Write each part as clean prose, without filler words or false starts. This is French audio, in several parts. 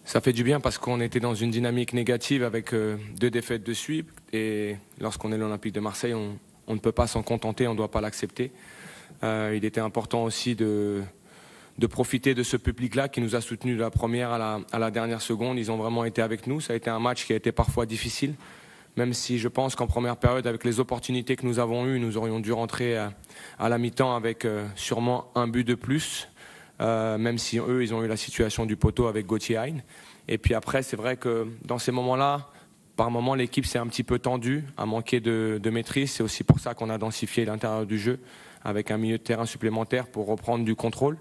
Ça fait du bien parce qu'on était dans une dynamique négative avec 2 défaites de suite. Et lorsqu'on est l'Olympique de Marseille, on ne peut pas s'en contenter, on ne doit pas l'accepter. Il était important aussi de profiter de ce public-là qui nous a soutenus de la première à la dernière seconde. Ils ont vraiment été avec nous. Ça a été un match qui a été parfois difficile, même si je pense qu'en première période, avec les opportunités que nous avons eues, nous aurions dû rentrer à la mi-temps avec sûrement un but de plus. Même si eux, ils ont eu la situation du poteau avec Gauthier Hein. Et puis après, c'est vrai que dans ces moments-là, par moments, l'équipe s'est un petit peu tendue, a manqué de maîtrise. C'est aussi pour ça qu'on a densifié l'intérieur du jeu avec un milieu de terrain supplémentaire pour reprendre du contrôle.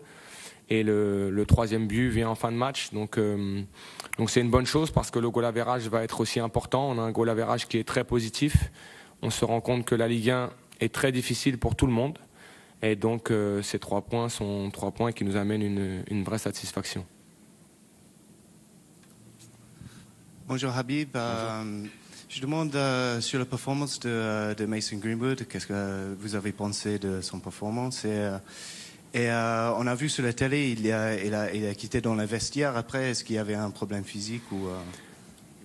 Et le troisième but vient en fin de match. Donc c'est une bonne chose parce que le goal average va être aussi important. On a un goal average qui est très positif. On se rend compte que la Ligue 1 est très difficile pour tout le monde. Et donc, ces 3 points sont 3 points qui nous amènent une vraie satisfaction. Bonjour Habib. Bonjour. Je demande sur la performance de Mason Greenwood. Qu'est-ce que vous avez pensé de son performance? Et on a vu sur la télé, il a quitté dans le vestiaire. Après, est-ce qu'il y avait un problème physique ou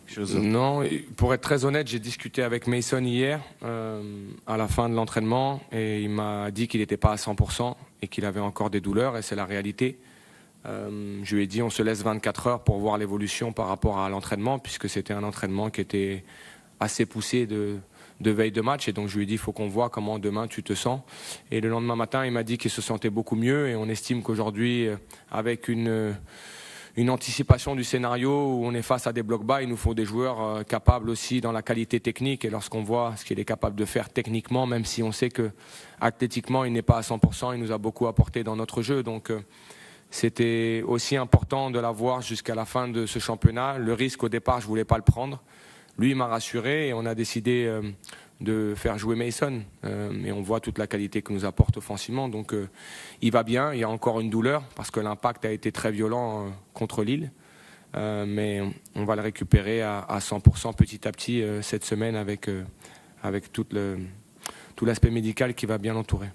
chose autre? Non, pour être très honnête, j'ai discuté avec Mason hier à la fin de l'entraînement et il m'a dit qu'il n'était pas à 100% et qu'il avait encore des douleurs et c'est la réalité. Je lui ai dit on se laisse 24 heures pour voir l'évolution par rapport à l'entraînement puisque c'était un entraînement qui était assez poussé de veille de match et donc je lui ai dit il faut qu'on voit comment demain tu te sens et le lendemain matin il m'a dit qu'il se sentait beaucoup mieux et on estime qu'aujourd'hui avec une anticipation du scénario où on est face à des blocs bas, il nous faut des joueurs capables aussi dans la qualité technique et lorsqu'on voit ce qu'il est capable de faire techniquement, même si on sait que athlétiquement il n'est pas à 100%, il nous a beaucoup apporté dans notre jeu donc c'était aussi important de l'avoir jusqu'à la fin de ce championnat. Le risque au départ, je ne voulais pas le prendre. Lui, il m'a rassuré et on a décidé de faire jouer Mason. Et on voit toute la qualité que nous apporte offensivement. Donc il va bien, il y a encore une douleur parce que l'impact a été très violent contre Lille. Mais on va le récupérer à 100% petit à petit cette semaine avec tout l'aspect médical qui va bien l'entourer.